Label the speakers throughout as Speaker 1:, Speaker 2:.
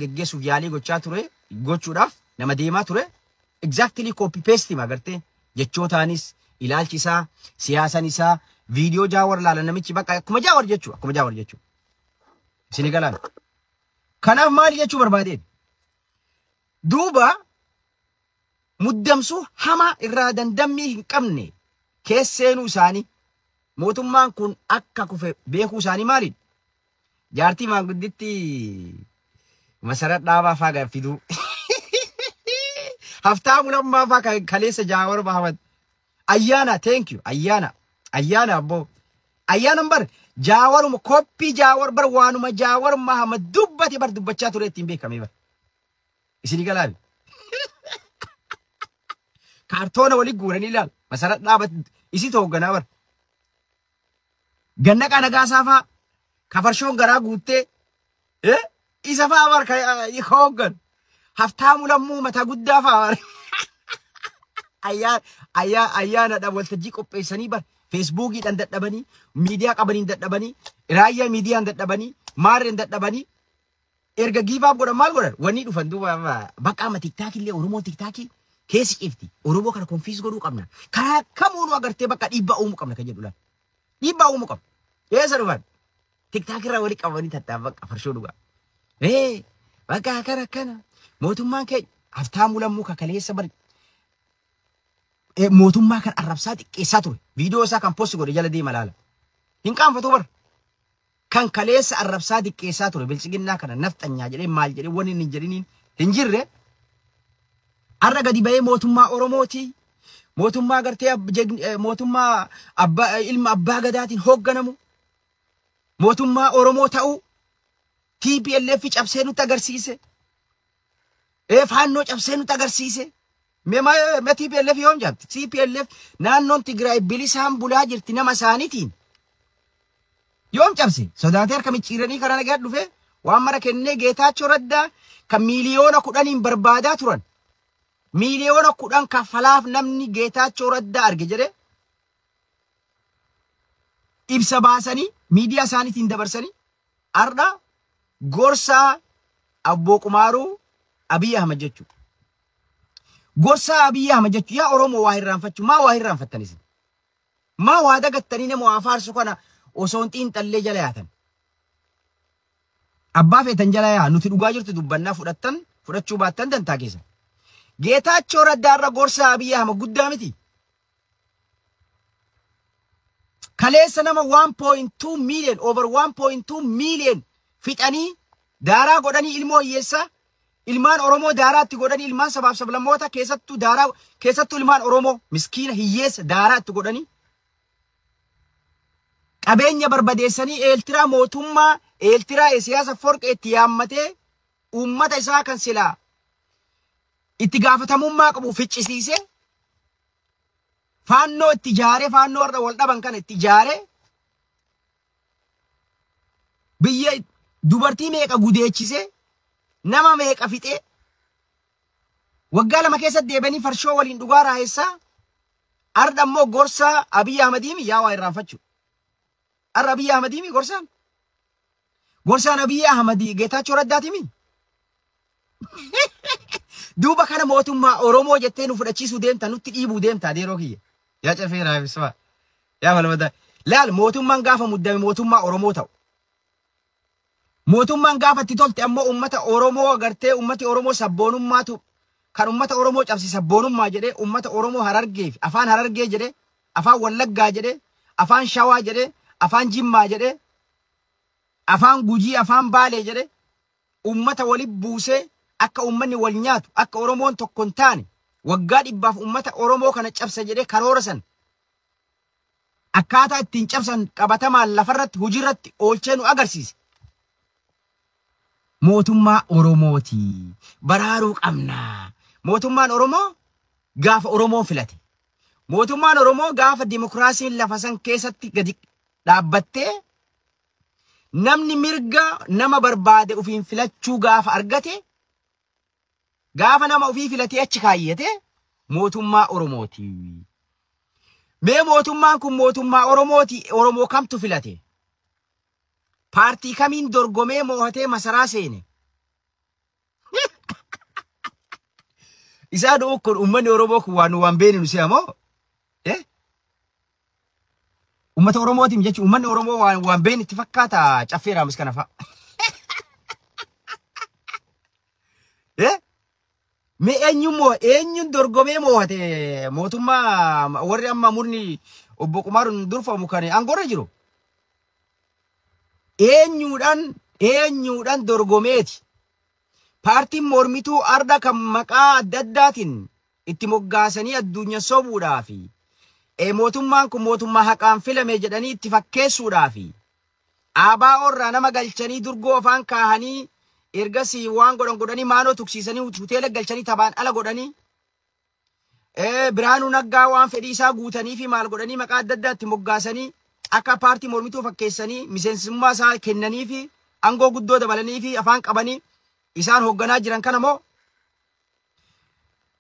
Speaker 1: geggeessuuf yaalii gochaa ture gochuudhaaf nama deemaa ture exactly copy paste magarte jechotaanis ilaalchi isaa siyaasan isaa video Jaawar laala namichi bakka akkuma Jaawar jechuu isin galaan kanaaf maal jechuu barbaadeen duuba muddamsu hama irraa dandammii hin qabne keesseenu isaanii mootummaan kun akka kufe beekuu isaanii maaliin jaartii maangudditti masarat dhaabaa faagaa fiduu haftaa mulammaa faa kaleessa Jaawar Mahamad ayyaana thank you ayyaana abbo ayyaana bar Jaawar copy Jaawar bar waanuma Jaawar Mahamad dubbati bar dubbachaa ture ittiin beekame bar isin galaabi kaartoona wali guuranii ilaal masarat dhaabat isi toogganaa bar ganna qanagaasaa faa kafarshoon garaa guuttee isa faa bar hooggan haftaa mulammuu mata guddaa faa bar ayyaana dha waltajjii qopheessanii bar Facebookii dhan dadhabanii miidiyaa qabanii dadhabanii raayyaa miidiyaan dadhabanii maarreen dadhabanii erga giivaaf godhan maal godhan wanni dhufan duuba bakka amma tiktaakii illee Oromoo tiktaakii keessi cifti Oromoo kana konfiis godhuu qabna karaa kamuunu agartee bakka dhiibbaa uumuu qabna kan jedhu laal dhiibbaa uumuu qabna eessa dhufan tiktaakii irraa walii qabanii tattaan bakka farshoo dhugaa bakka akkana mootummaan keenya haftaa mulammuu kakaleessa bari mootummaa kan arrabsaa xiqqeessaa ture viidiyoo isaa kan post godhe jala deema laala hin qaanfatu bar kan kaleessa arrabsaa xiqqeessaa ture bilchiginnaa kana nafxanyaa jedhee maal jedhee wanni hin jedhiniin hin jirre arra gadi bahee mootummaa Oromooti mootummaa gartee mootummaa ilma abbaa gadaatiin hoogganamu mootummaa Oromoo ta'uu TPLF cabsee nutti agarsiise faannoo cabsee nutti agarsiise me TPLF yoom jabti TPLF naannoon Tigraay bilisaan bulaa jirti nama isaaniitiin yoom cabse sodaatee harka micciiranii kana nagaa dhufe waan mara kennee Geetaachoo Raddaa kan miliyoona 10 barbaadaa turan miliyoona 10 kaffalaaf namni Geetaachoo Raddaa arge jedhe ibsa baasanii miidiyaa isaaniitiin dabarsanii arda gorsaa Abboo Qumaaruu Abiy Ahmed jechu gorsaa Abiy Ahmed jechu yaa Oromoo waa hirraanfachuu maa waa hirraanfattanis maa waa dagattanii nama waa faarsu kana osoo hin xiinxallee jala yaatan abbaa feetan jala yaa nuti dhugaa jirtu dubbannaa fudhachuu baattan dantaa keessa Geetaachoo Raddaa irra gorsaa Abiy Ahmed guddaa miti kaleessa nama 1.2 million over 1.2 million fixanii daaraa godhanii ilmoo hiyyeessaa ilmaan Oromoo daaraatti godhanii ilmaan sabaaf sablammoota keessattuu ilmaan Oromoo miskiina hiyyeessa daaraatti godhanii qabeenya barbadeessanii Eertiraa mootummaa Eertiraa siyaasa forqee itti yaammatee uummata isaa kan silaa itti gaafatamummaa qabu ficcisiise faannoo itti jaaree faannoo irra wal dhaban kana itti jaaree biyya dubartii meeqa gudeechise nama meeqa fixe waggaa 2 keessatti deebanii farshoo waliin dhugaa raaheessaa arda immoo gorsaa Abiy Ahmediimi yaa waa irraanfachuu arra Abiy Ahmediimi gorsaan Abiy Ahmed Geetaachoo Raddaatimi duuba kana mootummaa Oromoo jettee nu fudhachiisuu deemta nutti dhiibuu deemta deeroo kiyya yaa cafeeraa ibsaa yaa falmata laal mootummaan gaafa muddame mootummaa Oromoo ta'u mootummaan gaafa itti tolte ammoo ummata Oromoo agartee ummati Oromoo sabboonummaatu kan ummata Oromoo cabsi sabboonummaa jedhee ummata Oromoo Harargee afaan Harargee jedhee afaan Wallaggaa jedhee afaan Shawaa jedhee afaan Jimmaa jedhee afaan Gujii afaan Baalee jedhee ummata wali buusee akka ummanni wal nyaatu akka Oromoon tokko hin taane waggaa 100 ummata Oromoo kana cabsa jedhee karoora san akkaataa ittiin cabsan qabatamaan lafarratti hojiirratti oolchee nu agarsiise mootummaa Oromooti baraaruu qabna mootummaan Oromoo gaafa Oromoo filate mootummaan Oromoo gaafa dimokiraasiin lafa san keessatti gadi dhaabbattee namni mirga nama barbaade ufiin filachuu gaafa argate gaafa nama ufii filatee achi kaayyate mootummaa Oromooti mee mootummaan kun mootummaa Oromooti Oromoo kamtu filate paartii kamiin dorgomee moohatee masaraa seene Isaan kun uummanni Oromoo kun waan beenu si amoo ummata Oromootiin jechuun uummanni Oromoo waan beenu itti fakkaata caffee raamis kana fa'a. Me eenyuun dorgomee moo'ate mootummaa warri amma murni obbo Qumaaruun durfamu kan aangoorra jiru. Eenyuudhaan dorgomeeti. Paartiin mormituu arda kan maqaa adda addaatiin itti moggaasanii addunyaa sobuudhaafi mootummaan kun mootummaa haqaan filame jedhanii itti fakkeessuudhaafi aabaa orraa nama galchanii durgoo afaan kaahanii ergasii waan godhanii maanoo tuksiisanii hoteela galchanii tabaan ala godhanii Biraanuu Naggaa waan fedhii isaa guutanii fi maal godhanii maqaa adda addaatti moggaasanii akka paartii mormituu fakkeessanii miseensummaa isaa kennanii fi aangoo guddoo dabalanii fi afaan qabanii isaan hoogganaa jiran kana moo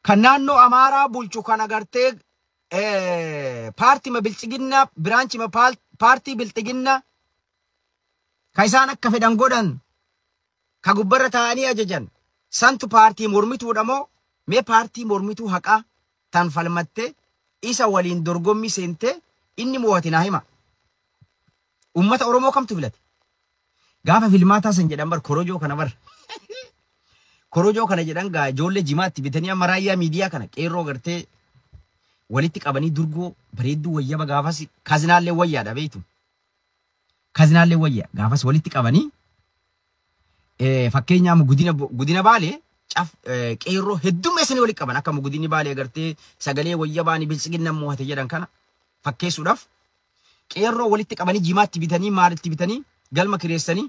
Speaker 1: kan naannoo Amaaraa bulchu kan agartee paartii bilchiginna biraanchi paartii bilchiginna ka isaan akka fedhan godhan ka gubbarra taa'anii ajajan santu paartii mormituudha moo mee paartii mormituu haqaa tan falmatte isa waliin dorgommii seente inni moo'ati naa hima. Ummata Oromoo kamtu filate? Gaafa filmaataa san jedhan bar korojoo kana bar. Korojoo kana jedhan gaa ijoollee jimaatti bitanii amma raayyaa miidiyaa kana qeerroo gartee walitti qabanii durgoo bareedduu wayyaba gaafas kaazinaallee wayyaadha beeytu. Kaazinaallee wayyaa gaafas walitti qabanii fakkeenyaaf gudina baalee qeerroo heddummeessanii walitti qaban akka gudinni baalee gartee sagalee wayyabaanii bilchiginna moo'ate jedhan kana fakkeessuudhaaf qeerroo walitti qabanii jimaatti bitanii maalitti bitanii galma kireessanii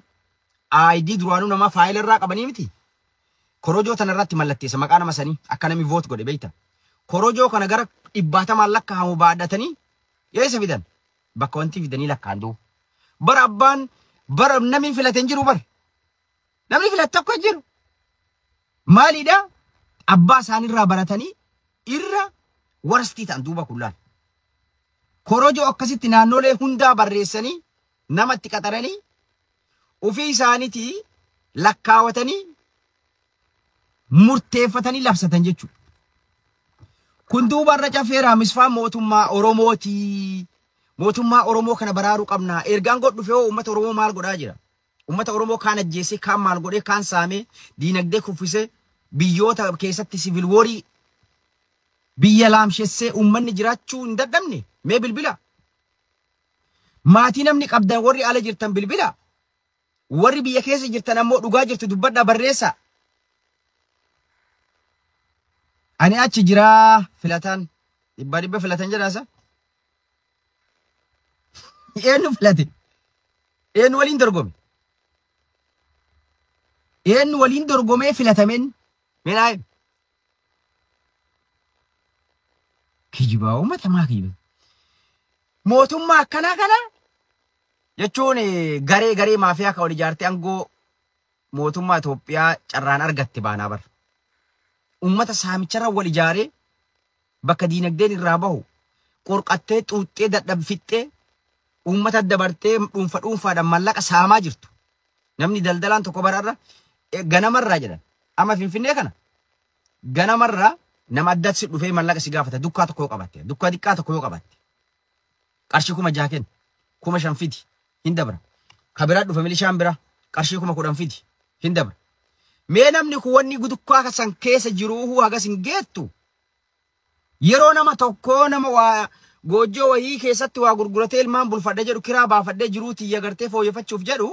Speaker 1: ID duraanuu nama faayila irraa qabanii miti. Korojoo tanarratti mallatteessa maqaa nama sanii akka namni voot godhe beeyta. Korojoo kana gara 100 lakkaa'amu baadhatanii eessa fidan? Bakka wanti fidanii lakkaan du'u. Bara abbaan bara namni filate hin jiru bara. Namni filate tokko hin jiru. Maalidha? Abbaa isaanirraa baratanii irra warstii ta'an duuba kullaan. Korojoo akkasitti naannolee hundaa barreessanii namatti qaxaranii ofii isaaniitii lakkaawatanii murteeffatanii labsatan jechuudha. Kun duuba irra cafeeraa misfaa mootummaa Oromooti. Mootummaa Oromoo kana baraaruu qabna. Ergaan godhu dhufee uummata Oromoo maal godhaa jira? Uummata Oromoo kaan ajjeesee kaan maal godhee kaan saamee diinagdee kuffisee biyyoota keessatti siviil woorii biyya laamshessee uummanni jiraachuu hin dadhabne mee bilbila. Maatii namni qabdan warri ala jirtan bilbila. Warri biyya keessa jirtan ammoo dhugaa jirtu dubbadhaa barreessa. Ani achi jira filatan dhibba filatan jedhaasa. Eenyu filate? Eenyu waliin dorgome? Eenyu waliin dorgomee filatamen? Meenaa kijibaa uummata maa kijiba? Mootummaa akkanaa kana jechuun garee maafiyaa ka wal ijaartee aangoo mootummaa Itoophiyaa carraan argatte baanaa bara. Ummata saamicharra wal ijaaree bakka diinagdeen irraa bahu qorqattee xuuxxee dadhabfittee ummata dabartee dhuunfaadhaan mallaqa saamaa jirtu. Namni daldalaan tokko bararra ganamarraa jedhan amma Finfinnee kana ganamarraa nama addatti dhufee mallaqa si gaafata dukkaa tokko yoo qabatte dukkaa xiqqaa tokko yoo qabatte qarshii 6,000 kenna 5,000 fidi hin dabra. Kabiraa dhufe milishaan bira qarshii 10,000 fidi hin dabra. Mee namni kun wanni dukkaa san keessa jiru hagas hin geettu. Yeroo nama tokko nama waa goojjoo wayii keessatti waa gurguratee ilmaan bulfadhee jedhu kiraa baafadhee jiruuti agartee fooyyeffachuuf jedhu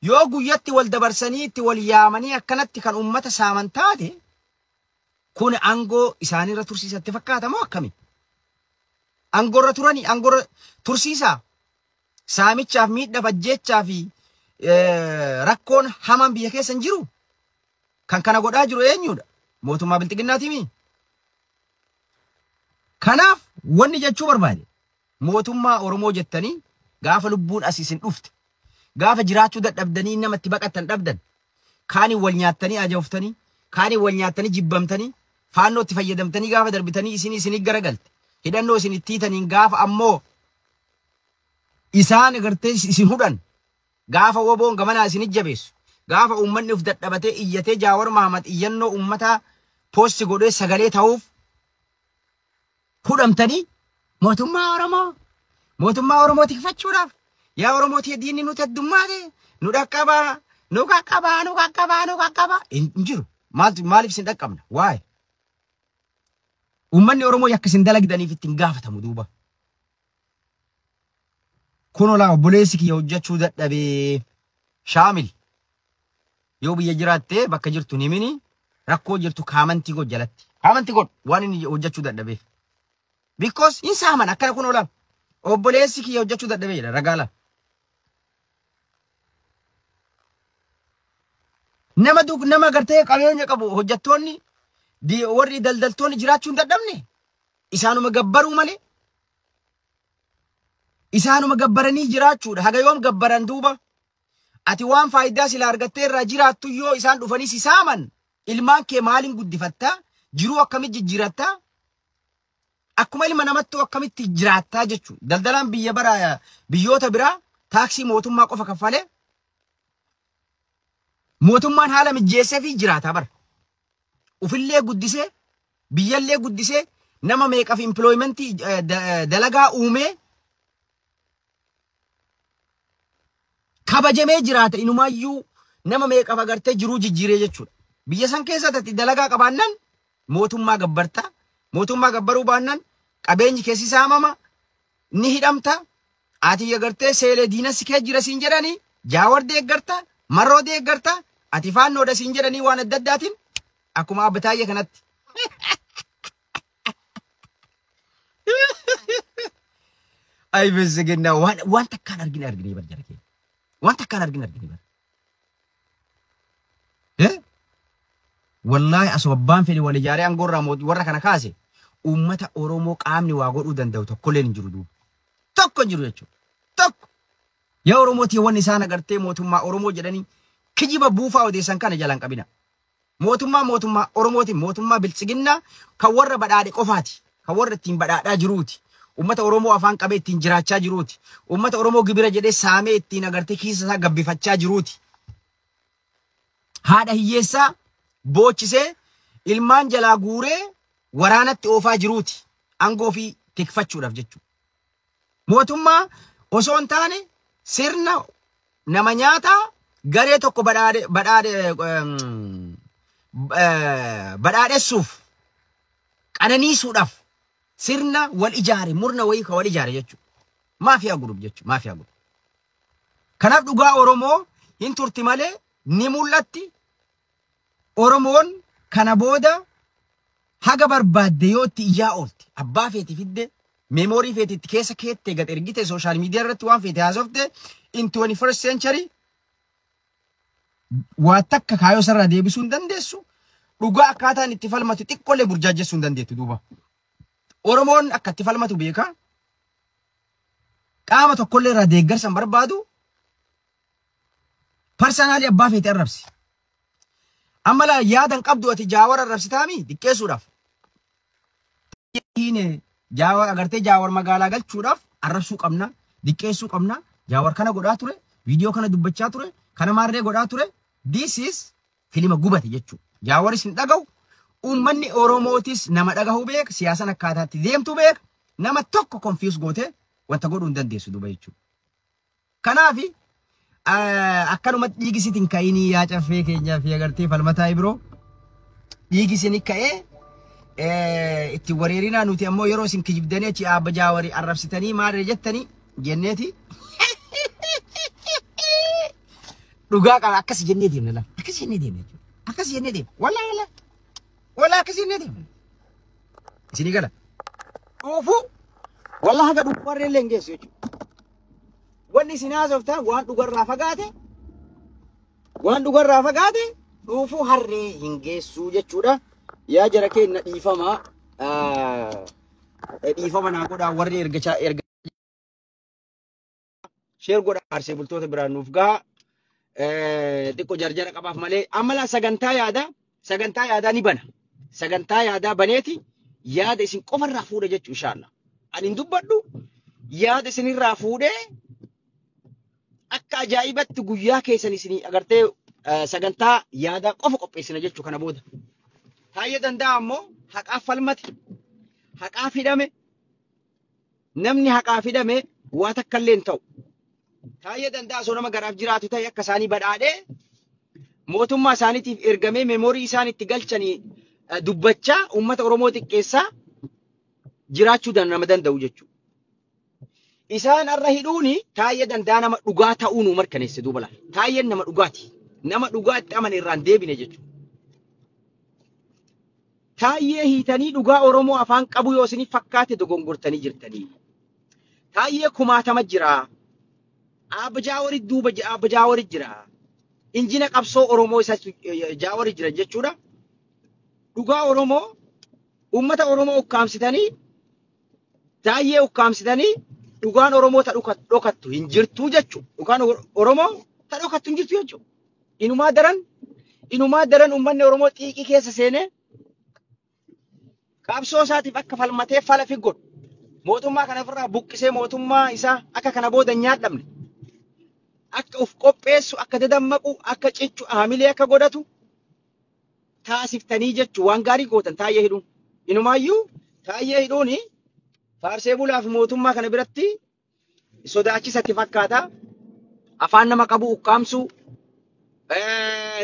Speaker 1: yoo guyyatti wal dabarsanii itti wal yaamanii akkanatti kan ummata saaman taate kun aangoo isaanirra tursiisatti fakkaata moo akkami? Aangoorra turanii aangoorra tursiisaa saamichaaf miidhaaf ajjeechaa fi rakkoon hamaan biyya keessa hin jiru. Kan kana godhaa jiru eenyudha? Mootummaa bilchiginnaatiimi. Kanaaf wanni jechuu barbaade mootummaa Oromoo jettanii gaafa lubbuun asiisin dhufte gaafa jiraachuu dadhabdanii namatti baqatan dhabdan kaanii wal nyaattanii ajooftanii kaanii wal nyaattanii jibbamtanii faannootti fayyadamtanii gaafa darbitanii isinii garagalte hidhannoo isin ittiitaniin gaafa ammoo isaan agartee isin hudhan gaafa woboon gamanaa isin jabeessu gaafa uummanni uf dadhabatee iyyatee Jaawar Mahamad iyyannoo uummataa poosti godhee sagalee ta'uuf hudhamtanii mootummaa Oromoo tikfachuudhaaf yaa Oromooti diinni nuti addummaate nu qaqqabaa hin jiru. Maaliif isin dhaqqabna? Waa'ee uummanni Oromoo yakka isin dalagdaniif ittiin gaafatamu duuba. Kunolaa obboleessi kiyya hojjechuu dadhabee Shaamil yoo biyya jiraattee bakka jirtu ni mini rakkoo jirtu kaamantii god jalatti. Kaamantii god waan inni hojjechuu dadhabeef. Because in saaman akkana kunolaa obboleessi kiyya hojjechuu dadhabee jedha ragaala. Nama gartee qabeenya qabu hojjettoonni warri daldaltoonni jiraachuu hin dadhabne isaanuma gabbaruu malee. Isaanuma gabbaranii jiraachuudha. Haga yoom gabbaran duuba? Ati waan faayidaa sila argattee irraa jiraattu yoo isaan dhufanii si saaman ilmaan kee maaliin guddifattaa? Jiruu akkamitti jijjiirattaa? Akkuma ilma namattuu akkamitti jiraattaa jechuudha. Daldalaan biyyoota biraa taaksii mootummaa qofa kaffalee mootummaan haala mijeessee fi jiraataa bara. Ufillee guddisee biyyallee guddisee nama meeqaf employmentii dalagaa uumee kabajamee jiraata inumayyuu nama meeqaf agartee jiruu jijjiiree jechuudha. Biyya san keessatti dalagaa qabaannan mootummaa gabbarta. Mootummaa gabbaruu baannan qabeenyi keessi saamama ni hidhamta. Ati agartee seelee diinassi kee jira siin jedhanii Jaawar deeggarta Marroo deeggarta ati faannoodha siin jedhanii waan adda addaatiin akkuma abbataayye kanatti. Ay bisigina waan takkaan argine barjara kee. Waan takkaan argine bara. Wallahi asobbaan fedhi wal ijaaree angorraa mootii warra kana kaase uummata Oromoo qaamni waa godhuu danda'u tokkollee hin jiru duuba. Tokko jiru jechuudha. Tokko. Yaa Oromooti waan isaan agartee mootummaa Oromoo jedhanii kijiba buufaa odeessan kana jalaan qabina. Mootummaa Oromooti mootummaa bilchiginnaa kan warra badhaadhe qofaati. Kan warra ittiin badhaadhaa jiruuti. Uummata Oromoo afaan qabee ittiin jiraachaa jiruuti. Uummata Oromoo gibira jedhee saamee ittiin agartee kiisa isaa gabbifachaa jiruuti. Haadha hiyyeessaa boochisee ilmaan jalaa guuree waraanatti oofaa jiruuti. Angoo fi tikfachuudhaaf jechuudha. Mootummaa osoo hin taane sirna nama nyaataa garee tokko badhaadheessuuf qananiisuudhaaf sirna wal ijaare murna wayii ka wal ijaare jechuudha. Maafiyaa gurub jechuudha. Maafiyaa gurub. Kanaaf dhugaa Oromoo hin turti malee ni mul'atti. Oromoon kana booda haga barbaadde yoo itti iyyaa oolte abbaa feeti fidde meemoorii feeti itti keessa keettee gad ergite sooshaal miidiyaa irratti waan feete haasofte in 21st century waa takka kaayoo sarara deebisuu hin dandeessu. Dhugaa akkaataan itti falmatu xiqqoolee burjaajessuu hin dandeettu duuba. Oromoon akka itti falmatu beeka. Qaama tokkollee irraa deeggarsa hin barbaadu. Parsanaalii abbaa feeti arrabsi. Amala yaadan qabdu ati Jaawar arrabsitaami diqqeessuudhaaf. Jaawar agartee Jaawar magaalaa galchuudhaaf arrabsuu qabna, diqqeessuu qabna. Jaawar kana godhaa ture, viidiyoo kana dubbachaa ture, kana maarree godhaa ture. This is filima gubate jechuudha. Jaawaris hin dhaga'u. Uummanni Oromootis nama dhagahuu beeka, siyaasan akkaataatti deemtu beeka. Nama tokko confuse goote wanta godhuu hin dandeessu duuba jechuudha. Kanaafi akkanuma dhiigisitiin ka'inii yaa caffee keenyaa fi agartee falmataa biroo dhiigisini ka'ee itti wareerinaa nuti ammoo yeroo isin kijibdanii achi abba Jaawarii arrabsitanii maarree jettanii jenneeti dhugaa qaba akkas jennee deemna lafa akkas jennee deemna akkas jennee deemna wala akkas jennee deemna isinii gala dhuufu wala haga dhufu warree illee hin geessu jechuudha. Wanni isin haasoftan waan dhugarraa fagaate dhuufuu harree hin geessuu jechuudha. Yaa jara keenya dhiifama naa godhaa warri erga sheer godhaa arsee bultoota biraan nuuf gaha xiqqoo jarjara qabaaf malee amala sagantaa yaadaa ni bana. Sagantaa yaadaa baneeti yaada isin qofarraa fuudha jechuu inshallah. Ani hin dubbadhu yaada isinirraa fuudhee akka ajaa'ibatti guyyaa keessan isin agartee sagantaa yaadaa qofa qopheessina jechuu kana booda. Taayyee Danda'a ammoo haqaaf falmate. Haqaaf hidhame. Namni haqaaf hidhame waa takka illee hin ta'u. Taayyee Danda'a osoo nama garaaf jiraatu ta'e akka isaanii badhaadhee mootummaa isaaniitiif ergamee meemoorii isaan itti galchanii dubbachaa uummata Oromoo xiqqeessaa jiraachuu nama danda'u jechuudha. Isaan har'a hidhuuni Taayyee Danda'a nama dhugaa ta'uu nu mirkaneesse duuba laal. Taayyeen nama dhugaati. Nama dhugaa itti amane irraan deebine jechuudha. Taayyee hiitanii dhugaa Oromoo afaan qabu yoo isin fakkaate dogongortanii jirtanii. Taayyee kumaatama jira. Abjaa duuba Abjaa jira. Injina qabsoo Oromoo isa Jaawari jira jechuudha. Dhugaa Oromoo uummata Oromoo ukkaamsitanii Taayyee ukkaamsitanii dhugaan Oromoo ta dhokattu hin jirtu jechuudha. Dhugaan Oromoo ta dhokattu hin jirtu jechuudha. Inumaa daran uummanni Oromoo xiiqii keessa seenee qabsoo isaatiif akka falmatee fala fi godhu. Mootummaa kana ofirraa buqqisee mootummaa isaa akka kana booda nyaadhamne. Akka uf qopheessu, akka dadammaqu, akka ciccu, hamilee akka godhatu taasiftanii jechuun waan gaarii gootan Taayyee hidhuun. Inumaayyuu Taayyee hidhuuni faarsee bulaa fi mootummaa kana biratti sodaachisatti fakkaata. Afaan nama qabu ukkaamsu,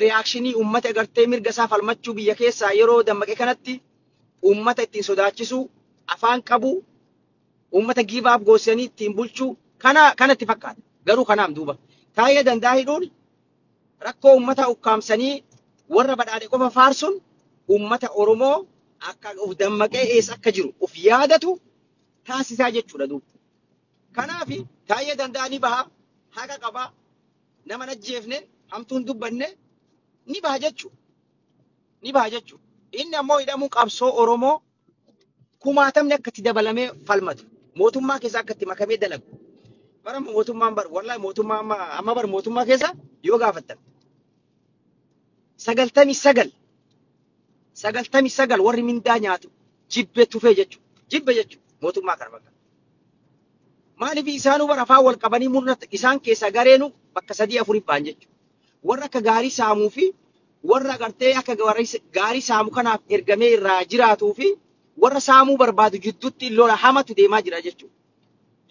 Speaker 1: reaakshinii uummata agartee mirga isaa falmachuu biyya keessaa yeroo dammaqe kanatti uummata ittiin sodaachisu, afaan qabu, uummata giivaaf goosanii ittiin bulchuu kanatti fakkaata. Garuu kanaaf duuba. Taayyee Danda'a hidhuun rakkoo uummata ukkaamsanii warra badhaadhe qofa faarsuun uummata Oromoo akka of dammaqee eessa akka jiru of yaadatu taasisaa jechuudha duuba. Kanaaf Taayyee Danda'a ni baha, haqa qaba, nama najjeefne, hamtuun dubbanne ni baha jechuudha. Ni baha jechuudha. Inni ammoo hidhamuu qabsoo Oromoo kumaatamni akka itti dabalamee falmatu. Mootummaa keessa akka itti makamee dalagu. Bara mootummaan wallahi mootummaa amma bara mootummaa keessa yoo gaafattan 99 warri mindaa nyaatu jibbe tufee jechuudha. Jibbe jechuudha mootummaa kana bakka. Maaliif isaanuu bara afaan wal qabanii murna isaan keessa gareenu bakka 3-4 ba'an jechuudha. Warra akka gaarii saamuu fi warra agartee akka gaarii saamu kanaaf ergamee irraa jiraatuu fi warra saamuu barbaadu jidduutti lola hamatu deemaa jira jechuudha.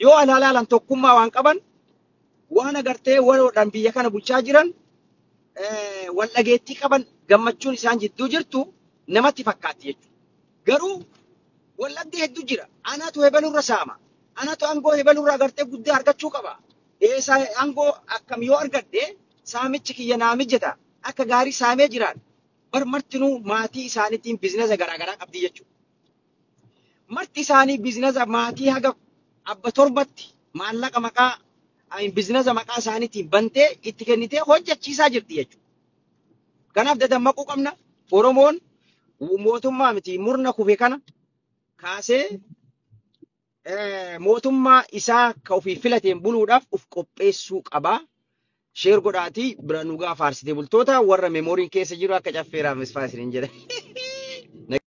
Speaker 1: Yoo alaalaalan tokkummaa waan qaban waan agartee warroodhaan biyya kana bulchaa jiran wal dhageettii qaban gammachuun isaan jidduu jirtu namatti fakkaatti jechuudha. Garuu waldhabdee hedduu jira. Anaatu hebalurra saama. Anaatu aangoo hebalurra agartee guddaa argachuu qaba. Aangoo akkam yoo argadde saamichi kiyya naa mijata. Akka gaarii saamee jiraan. Martinuu maatii isaaniitiin biizinasa garaagaraa qabdi jechuudha. Marti isaanii biizinasa maatii haga abba torbatti maallaqa maqaa biizinasa maqaa isaaniitiin bantee itti kennitee hojjechiisaa jirti jechuudha. Kanaaf dadammaquu qabna. Oromoon mootummaa miti murna kufe kana kaasee mootummaa isaa ka ofii filateen buluudhaaf uf qopheessuu qabaa. Sheer godhaatii bira nu gaafa faarsitee bultoota warra meemooriin keessa jiru akka caffeeraaf misfaasiriin jedhe.